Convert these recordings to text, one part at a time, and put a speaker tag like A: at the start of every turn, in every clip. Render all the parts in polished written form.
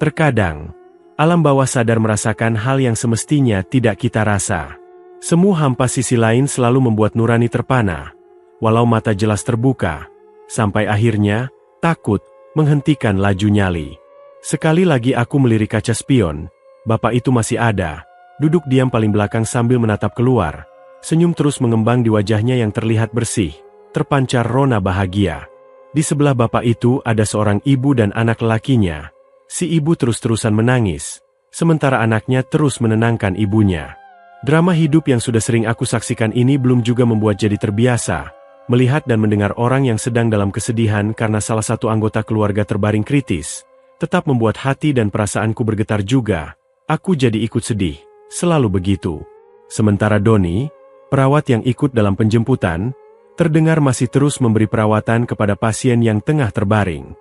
A: Terkadang, alam bawah sadar merasakan hal yang semestinya tidak kita rasa. Semu hampa sisi lain selalu membuat nurani terpana, walau mata jelas terbuka, sampai akhirnya, takut, menghentikan laju nyali. Sekali lagi aku melirik kaca spion, bapak itu masih ada, duduk diam paling belakang sambil menatap keluar, senyum terus mengembang di wajahnya yang terlihat bersih, terpancar rona bahagia. Di sebelah bapak itu ada seorang ibu dan anak lelakinya. Si ibu terus-terusan menangis, sementara anaknya terus menenangkan ibunya. Drama hidup yang sudah sering aku saksikan ini belum juga membuat jadi terbiasa, melihat dan mendengar orang yang sedang dalam kesedihan karena salah satu anggota keluarga terbaring kritis. Tetap membuat hati dan perasaanku bergetar juga. Aku jadi ikut sedih, selalu begitu. Sementara Doni, perawat yang ikut dalam penjemputan, terdengar masih terus memberi perawatan kepada pasien yang tengah terbaring.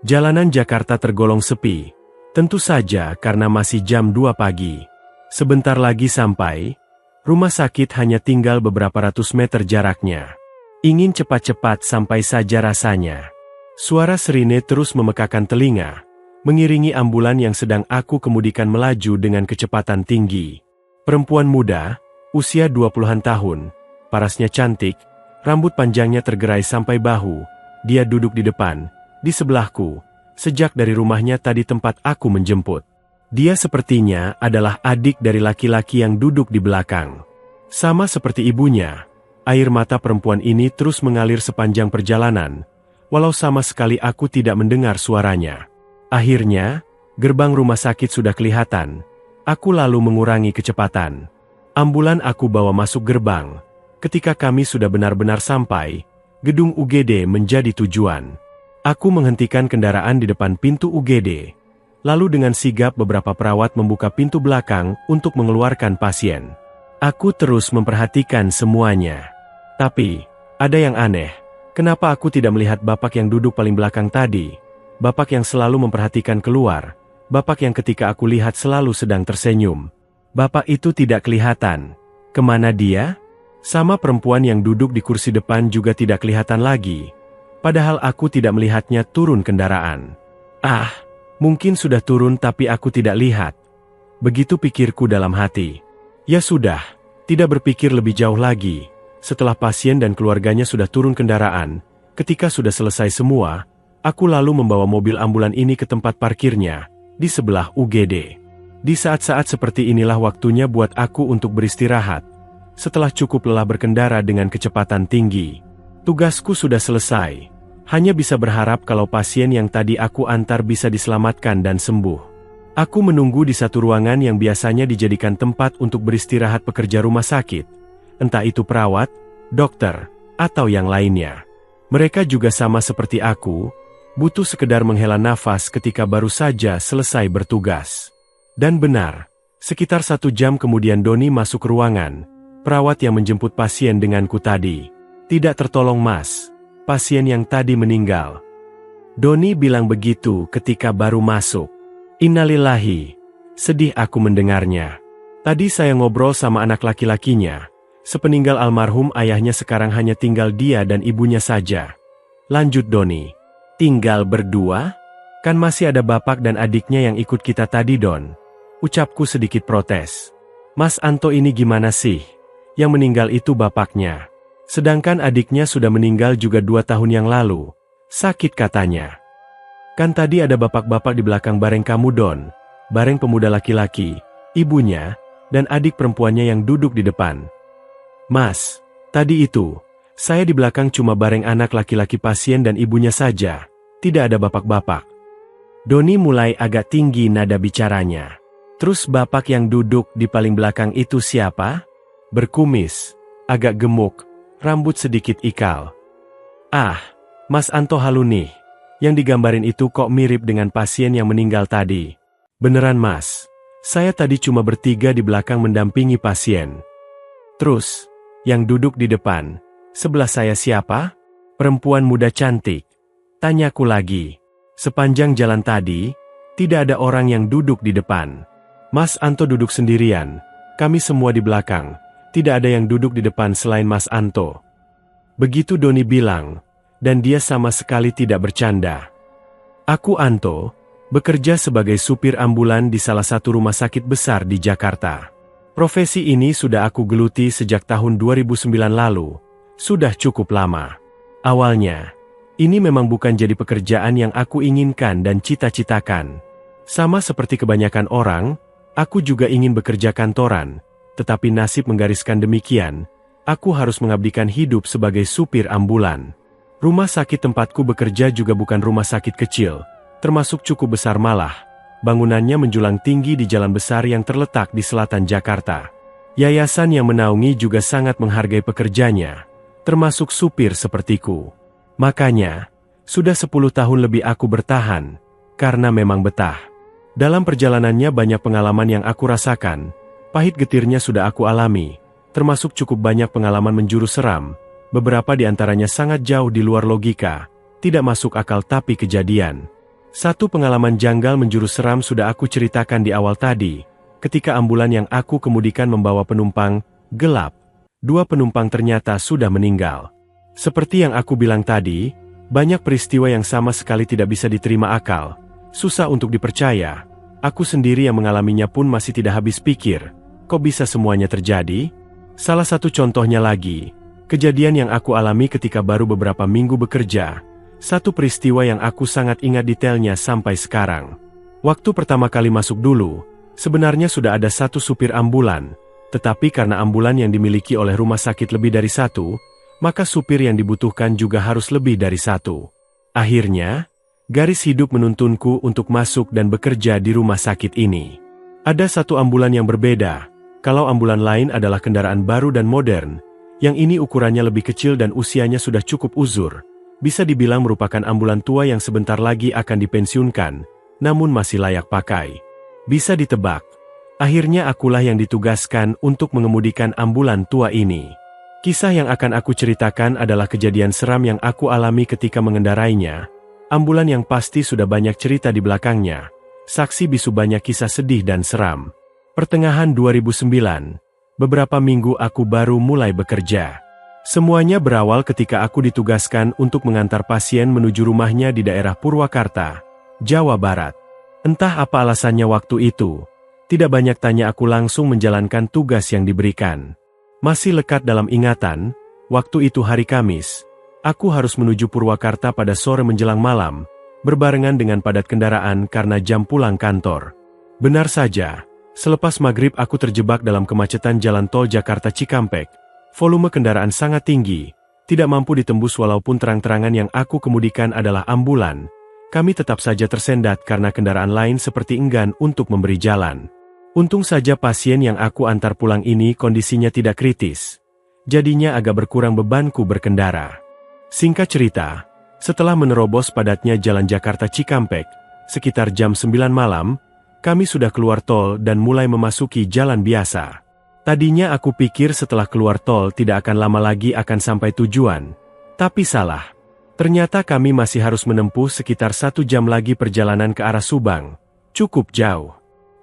A: Jalanan Jakarta tergolong sepi, tentu saja karena masih jam 2 pagi. Sebentar lagi sampai, rumah sakit hanya tinggal beberapa ratus meter jaraknya. Ingin cepat-cepat sampai saja rasanya. Suara sirine terus memekakan telinga, mengiringi ambulan yang sedang aku kemudikan melaju dengan kecepatan tinggi. Perempuan muda, usia 20-an tahun, parasnya cantik, rambut panjangnya tergerai sampai bahu. Dia duduk di depan, di sebelahku, sejak dari rumahnya tadi tempat aku menjemput. Dia sepertinya adalah adik dari laki-laki yang duduk di belakang. Sama seperti ibunya, air mata perempuan ini terus mengalir sepanjang perjalanan, walau sama sekali aku tidak mendengar suaranya. Akhirnya, gerbang rumah sakit sudah kelihatan. Aku lalu mengurangi kecepatan. Ambulan aku bawa masuk gerbang. Ketika kami sudah benar-benar sampai, gedung UGD menjadi tujuan. Aku menghentikan kendaraan di depan pintu UGD. Lalu dengan sigap beberapa perawat membuka pintu belakang untuk mengeluarkan pasien. Aku terus memperhatikan semuanya. Tapi, ada yang aneh. Kenapa aku tidak melihat bapak yang duduk paling belakang tadi? Bapak yang selalu memperhatikan keluar, bapak yang ketika aku lihat selalu sedang tersenyum. Bapak itu tidak kelihatan. Kemana dia? Sama perempuan yang duduk di kursi depan juga tidak kelihatan lagi. Padahal aku tidak melihatnya turun kendaraan. Ah, mungkin sudah turun tapi aku tidak lihat. Begitu pikirku dalam hati. Ya sudah, tidak berpikir lebih jauh lagi. Setelah pasien dan keluarganya sudah turun kendaraan, ketika sudah selesai semua, aku lalu membawa mobil ambulan ini ke tempat parkirnya, di sebelah UGD. Di saat-saat seperti inilah waktunya buat aku untuk beristirahat. Setelah cukup lelah berkendara dengan kecepatan tinggi, tugasku sudah selesai. Hanya bisa berharap kalau pasien yang tadi aku antar bisa diselamatkan dan sembuh. Aku menunggu di satu ruangan yang biasanya dijadikan tempat untuk beristirahat pekerja rumah sakit. Entah itu perawat, dokter, atau yang lainnya. Mereka juga sama seperti aku, butuh sekedar menghela nafas ketika baru saja selesai bertugas. Dan benar, sekitar 1 jam kemudian Doni masuk ke ruangan, perawat yang menjemput pasien denganku tadi. Tidak tertolong mas, pasien yang tadi meninggal. Doni bilang begitu ketika baru masuk. Innalillahi, sedih aku mendengarnya. Tadi saya ngobrol sama anak laki-lakinya. Sepeninggal almarhum ayahnya sekarang hanya tinggal dia dan ibunya saja. Lanjut Doni. Tinggal berdua? Kan masih ada bapak dan adiknya yang ikut kita tadi Don. Ucapku sedikit protes. Mas Anto ini gimana sih? Yang meninggal itu bapaknya. Sedangkan adiknya sudah meninggal juga 2 tahun yang lalu. Sakit katanya. Kan tadi ada bapak-bapak di belakang bareng kamu Don. Bareng pemuda laki-laki, ibunya, dan adik perempuannya yang duduk di depan. Mas, tadi itu, saya di belakang cuma bareng anak laki-laki pasien dan ibunya saja. Tidak ada bapak-bapak. Doni mulai agak tinggi nada bicaranya. Terus bapak yang duduk di paling belakang itu siapa? Berkumis, agak gemuk, rambut sedikit ikal. Ah, Mas Anto halu nih. Yang digambarin itu kok mirip dengan pasien yang meninggal tadi. Beneran mas, saya tadi cuma bertiga di belakang mendampingi pasien. Terus, yang duduk di depan, sebelah saya siapa? Perempuan muda cantik. Tanyaku lagi. Sepanjang jalan tadi, tidak ada orang yang duduk di depan. Mas Anto duduk sendirian, kami semua di belakang. Tidak ada yang duduk di depan selain Mas Anto. Begitu Doni bilang, dan dia sama sekali tidak bercanda. Aku Anto, bekerja sebagai supir ambulan di salah satu rumah sakit besar di Jakarta. Profesi ini sudah aku geluti sejak tahun 2009 lalu, sudah cukup lama. Awalnya, ini memang bukan jadi pekerjaan yang aku inginkan dan cita-citakan. Sama seperti kebanyakan orang, aku juga ingin bekerja kantoran, tetapi nasib menggariskan demikian, aku harus mengabdikan hidup sebagai supir ambulan. Rumah sakit tempatku bekerja juga bukan rumah sakit kecil, termasuk cukup besar malah. Bangunannya menjulang tinggi di jalan besar yang terletak di selatan Jakarta. Yayasan yang menaungi juga sangat menghargai pekerjanya, termasuk supir sepertiku. Makanya, sudah 10 tahun lebih aku bertahan, karena memang betah. Dalam perjalanannya banyak pengalaman yang aku rasakan, pahit getirnya sudah aku alami, termasuk cukup banyak pengalaman menjurus seram. Beberapa di antaranya sangat jauh di luar logika, tidak masuk akal tapi kejadian. Satu pengalaman janggal menjurus seram sudah aku ceritakan di awal tadi, ketika ambulan yang aku kemudikan membawa penumpang gelap. 2 penumpang ternyata sudah meninggal. Seperti yang aku bilang tadi, banyak peristiwa yang sama sekali tidak bisa diterima akal, susah untuk dipercaya. Aku sendiri yang mengalaminya pun masih tidak habis pikir, kok bisa semuanya terjadi? Salah satu contohnya lagi, kejadian yang aku alami ketika baru beberapa minggu bekerja. Satu peristiwa yang aku sangat ingat detailnya sampai sekarang. Waktu pertama kali masuk dulu, sebenarnya sudah ada satu supir ambulan, tetapi karena ambulan yang dimiliki oleh rumah sakit lebih dari satu, maka supir yang dibutuhkan juga harus lebih dari satu. Akhirnya, garis hidup menuntunku untuk masuk dan bekerja di rumah sakit ini. Ada satu ambulan yang berbeda, kalau ambulan lain adalah kendaraan baru dan modern, yang ini ukurannya lebih kecil dan usianya sudah cukup uzur. Bisa dibilang merupakan ambulan tua yang sebentar lagi akan dipensiunkan, namun masih layak pakai. Bisa ditebak, akhirnya akulah yang ditugaskan untuk mengemudikan ambulan tua ini. Kisah yang akan aku ceritakan adalah kejadian seram yang aku alami ketika mengendarainya. Ambulan yang pasti sudah banyak cerita di belakangnya. Saksi bisu banyak kisah sedih dan seram. Pertengahan 2009, beberapa minggu aku baru mulai bekerja. Semuanya berawal ketika aku ditugaskan untuk mengantar pasien menuju rumahnya di daerah Purwakarta, Jawa Barat. Entah apa alasannya waktu itu, tidak banyak tanya aku langsung menjalankan tugas yang diberikan. Masih lekat dalam ingatan, waktu itu hari Kamis, aku harus menuju Purwakarta pada sore menjelang malam, berbarengan dengan padat kendaraan karena jam pulang kantor. Benar saja, selepas maghrib aku terjebak dalam kemacetan jalan tol Jakarta Cikampek. Volume kendaraan sangat tinggi, tidak mampu ditembus walaupun terang-terangan yang aku kemudikan adalah ambulan. Kami tetap saja tersendat karena kendaraan lain seperti enggan untuk memberi jalan. Untung saja pasien yang aku antar pulang ini kondisinya tidak kritis. Jadinya agak berkurang bebanku berkendara. Singkat cerita, setelah menerobos padatnya jalan Jakarta Cikampek, sekitar jam 9 malam, kami sudah keluar tol dan mulai memasuki jalan biasa. Tadinya aku pikir setelah keluar tol tidak akan lama lagi akan sampai tujuan. Tapi salah. Ternyata kami masih harus menempuh sekitar 1 jam lagi perjalanan ke arah Subang. Cukup jauh.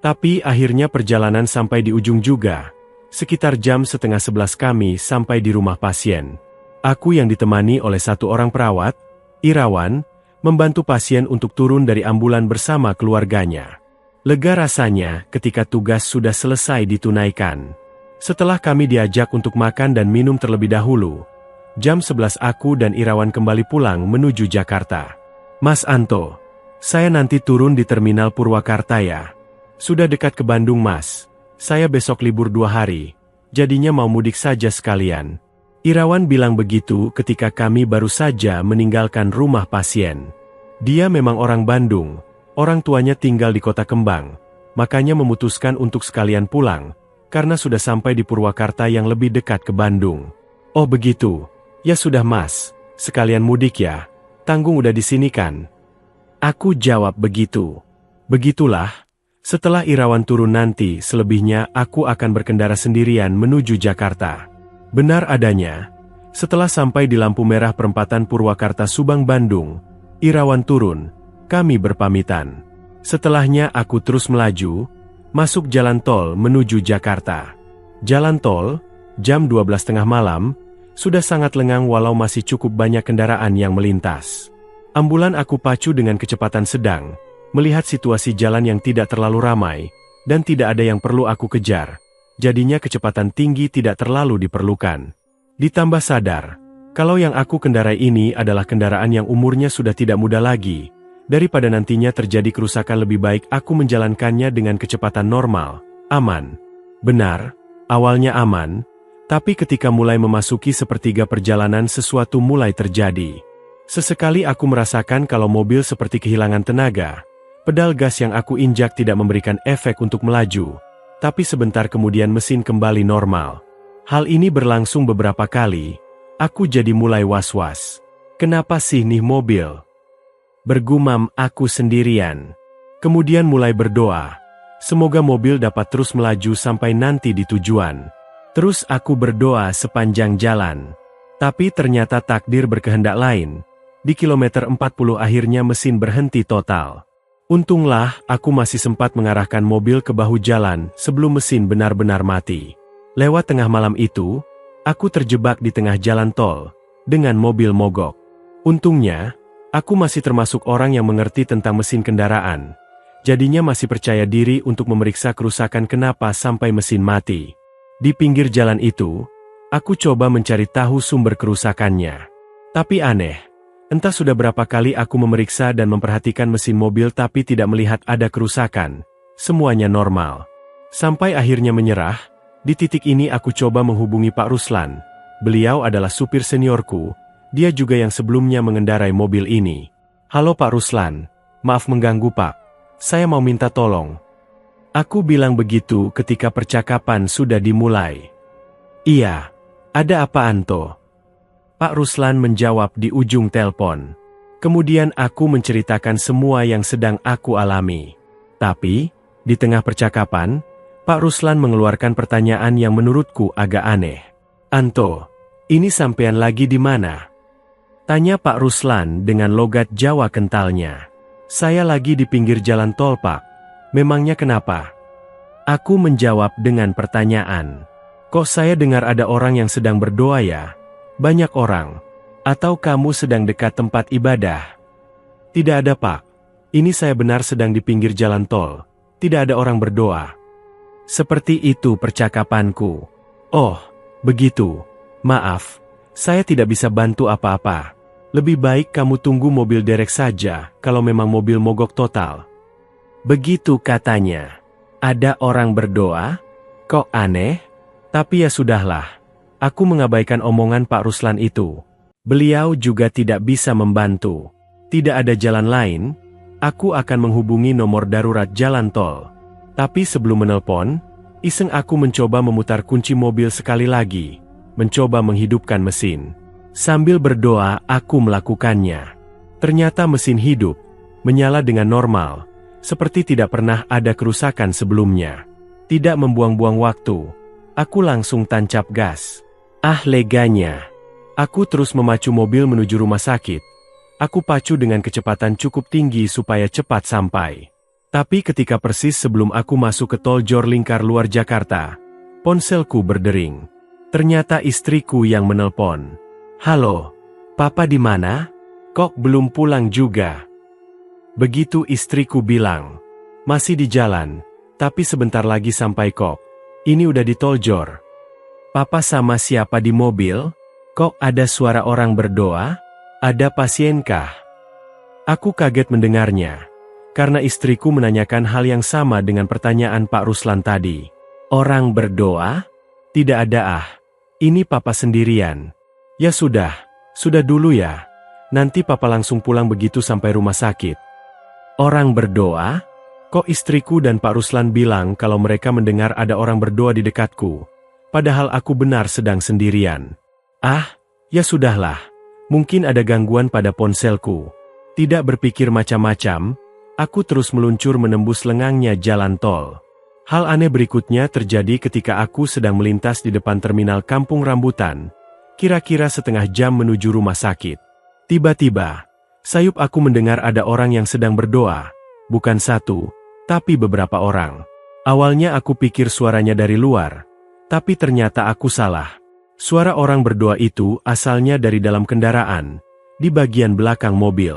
A: Tapi akhirnya perjalanan sampai di ujung juga. Sekitar jam setengah 11 kami sampai di rumah pasien. Aku yang ditemani oleh satu orang perawat, Irawan, membantu pasien untuk turun dari ambulan bersama keluarganya. Lega rasanya ketika tugas sudah selesai ditunaikan. Setelah kami diajak untuk makan dan minum terlebih dahulu, jam 11 aku dan Irawan kembali pulang menuju Jakarta. Mas Anto, saya nanti turun di terminal Purwakarta ya. Sudah dekat ke Bandung mas, saya besok libur 2 hari, jadinya mau mudik saja sekalian. Irawan bilang begitu ketika kami baru saja meninggalkan rumah pasien. Dia memang orang Bandung. Orang tuanya tinggal di Kota Kembang, makanya memutuskan untuk sekalian pulang, karena sudah sampai di Purwakarta yang lebih dekat ke Bandung. Oh begitu, ya sudah mas, sekalian mudik ya, tanggung udah di sini kan? Aku jawab begitu. Begitulah, setelah Irawan turun nanti selebihnya aku akan berkendara sendirian menuju Jakarta. Benar adanya, setelah sampai di lampu merah perempatan Purwakarta Subang Bandung, Irawan turun. Kami berpamitan. Setelahnya aku terus melaju, masuk jalan tol menuju Jakarta. Jalan tol, jam 12.30 malam, sudah sangat lengang walau masih cukup banyak kendaraan yang melintas. Ambulan aku pacu dengan kecepatan sedang, Melihat situasi jalan yang tidak terlalu ramai, dan tidak ada yang perlu aku kejar, jadinya kecepatan tinggi tidak terlalu diperlukan. Ditambah sadar, kalau yang aku kendarai ini adalah kendaraan yang umurnya sudah tidak muda lagi, daripada nantinya terjadi kerusakan lebih baik aku menjalankannya dengan kecepatan normal, aman. Benar, awalnya aman, tapi ketika mulai memasuki sepertiga perjalanan sesuatu mulai terjadi. Sesekali aku merasakan kalau mobil seperti kehilangan tenaga. Pedal gas yang aku injak tidak memberikan efek untuk melaju, tapi sebentar kemudian mesin kembali normal. Hal ini berlangsung beberapa kali, aku jadi mulai was-was. Kenapa sih nih mobil? Bergumam aku sendirian. Kemudian mulai berdoa, semoga mobil dapat terus melaju sampai nanti di tujuan. Terus aku berdoa sepanjang jalan. Tapi ternyata takdir berkehendak lain. Di kilometer 40 akhirnya mesin berhenti total. Untunglah, aku masih sempat mengarahkan mobil ke bahu jalan sebelum mesin benar-benar mati. Lewat tengah malam itu, aku terjebak di tengah jalan tol, dengan mobil mogok. Untungnya, aku masih termasuk orang yang mengerti tentang mesin kendaraan. Jadinya masih percaya diri untuk memeriksa kerusakan kenapa sampai mesin mati. Di pinggir jalan itu, aku coba mencari tahu sumber kerusakannya. Tapi aneh. Entah sudah berapa kali aku memeriksa dan memperhatikan mesin mobil tapi tidak melihat ada kerusakan. Semuanya normal. Sampai akhirnya menyerah, di titik ini aku coba menghubungi Pak Ruslan. Beliau adalah supir seniorku, dia juga yang sebelumnya mengendarai mobil ini. Halo Pak Ruslan, maaf mengganggu Pak. Saya mau minta tolong. Aku bilang begitu ketika percakapan sudah dimulai. Iya, ada apa Anto? Pak Ruslan menjawab di ujung telepon. Kemudian aku menceritakan semua yang sedang aku alami. Tapi, di tengah percakapan, Pak Ruslan mengeluarkan pertanyaan yang menurutku agak aneh. Anto, ini sampean lagi di mana? Tanya Pak Ruslan dengan logat Jawa kentalnya. Saya lagi di pinggir jalan tol Pak. Memangnya kenapa? Aku menjawab dengan pertanyaan. Kok saya dengar ada orang yang sedang berdoa ya? Banyak orang. Atau kamu sedang dekat tempat ibadah? Tidak ada Pak. Ini saya benar sedang di pinggir jalan tol. Tidak ada orang berdoa. Seperti itu percakapanku. Oh, begitu. Maaf, saya tidak bisa bantu apa-apa. Lebih baik kamu tunggu mobil derek saja kalau memang mobil mogok total. Begitu katanya. Ada orang berdoa? Kok aneh? Tapi ya sudahlah. Aku mengabaikan omongan Pak Ruslan itu. Beliau juga tidak bisa membantu. Tidak ada jalan lain, aku akan menghubungi nomor darurat jalan tol. Tapi sebelum menelpon, iseng aku mencoba memutar kunci mobil sekali lagi, mencoba menghidupkan mesin. Sambil berdoa, aku melakukannya. Ternyata mesin hidup, menyala dengan normal, seperti tidak pernah ada kerusakan sebelumnya. Tidak membuang-buang waktu, aku langsung tancap gas. Ah leganya. Aku terus memacu mobil menuju rumah sakit. Aku pacu dengan kecepatan cukup tinggi supaya cepat sampai. Tapi ketika persis sebelum aku masuk ke tol Jor Lingkar luar Jakarta, ponselku berdering. Ternyata istriku yang menelpon. Halo, Papa di mana? Kok belum pulang juga? Begitu istriku bilang. Masih di jalan, tapi sebentar lagi sampai kok. Ini udah di tol Jor. Papa sama siapa di mobil? Kok ada suara orang berdoa? Ada pasienkah? Aku kaget mendengarnya, karena istriku menanyakan hal yang sama dengan pertanyaan Pak Ruslan tadi. Orang berdoa? Tidak ada ah. Ini Papa sendirian. Ya sudah dulu ya. Nanti Papa langsung pulang begitu sampai rumah sakit. Orang berdoa? Kok istriku dan Pak Ruslan bilang kalau mereka mendengar ada orang berdoa di dekatku? Padahal aku benar sedang sendirian. Ah, ya sudahlah. Mungkin ada gangguan pada ponselku. Tidak berpikir macam-macam, aku terus meluncur menembus lengangnya jalan tol. Hal aneh berikutnya terjadi ketika aku sedang melintas di depan terminal Kampung Rambutan, kira-kira setengah jam menuju rumah sakit. Tiba-tiba, sayup aku mendengar ada orang yang sedang berdoa, bukan satu, tapi beberapa orang. Awalnya aku pikir suaranya dari luar, tapi ternyata aku salah. Suara orang berdoa itu asalnya dari dalam kendaraan, di bagian belakang mobil.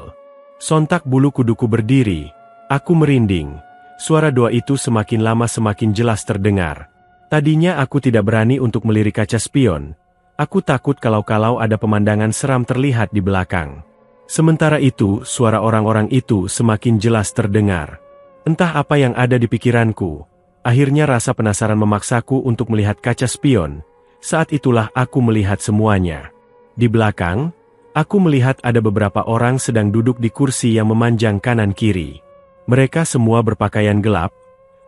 A: Sontak bulu kuduku berdiri, Aku merinding. Suara doa itu semakin lama semakin jelas terdengar. Tadinya aku tidak berani untuk melirik kaca spion. Aku takut kalau-kalau ada pemandangan seram terlihat di belakang. Sementara itu, suara orang-orang itu semakin jelas terdengar. Entah apa yang ada di pikiranku. Akhirnya rasa penasaran memaksaku untuk melihat kaca spion. Saat itulah aku melihat semuanya. Di belakang, aku melihat ada beberapa orang sedang duduk di kursi yang memanjang kanan-kiri. Mereka semua berpakaian gelap,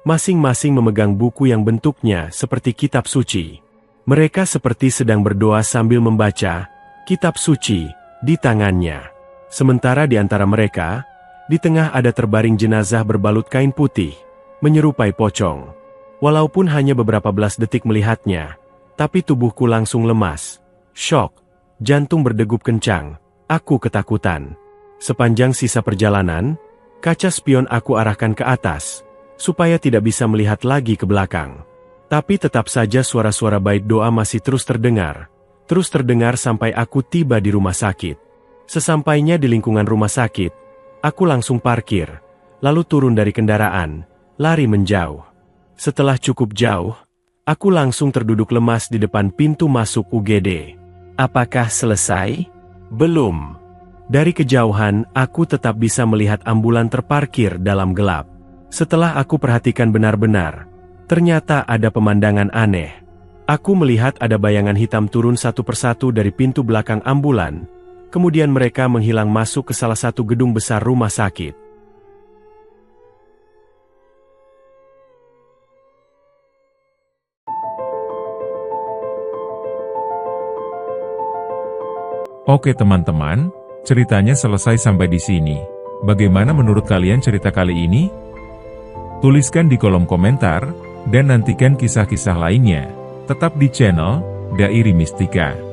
A: masing-masing memegang buku yang bentuknya seperti kitab suci. Mereka seperti sedang berdoa sambil membaca kitab suci di tangannya. Sementara di antara mereka, di tengah ada terbaring jenazah berbalut kain putih, menyerupai pocong. Walaupun hanya beberapa belas detik melihatnya, tapi tubuhku langsung lemas, syok, jantung berdegup kencang, aku ketakutan. Sepanjang sisa perjalanan, kaca spion aku arahkan ke atas, supaya tidak bisa melihat lagi ke belakang. Tapi tetap saja suara-suara bait doa masih terus terdengar sampai aku tiba di rumah sakit. Sesampainya di lingkungan rumah sakit, aku langsung parkir, lalu turun dari kendaraan, lari menjauh. Setelah cukup jauh, aku langsung terduduk lemas di depan pintu masuk UGD. Apakah selesai? Belum. Dari kejauhan, aku tetap bisa melihat ambulan terparkir dalam gelap. Setelah aku perhatikan benar-benar, ternyata ada pemandangan aneh. Aku melihat ada bayangan hitam turun satu persatu dari pintu belakang ambulan, kemudian mereka menghilang masuk ke salah satu gedung besar rumah sakit.
B: Oke teman-teman, ceritanya selesai sampai di sini. Bagaimana menurut kalian cerita kali ini? Tuliskan di kolom komentar, dan nantikan kisah-kisah lainnya. Tetap di channel Dairi Mistika.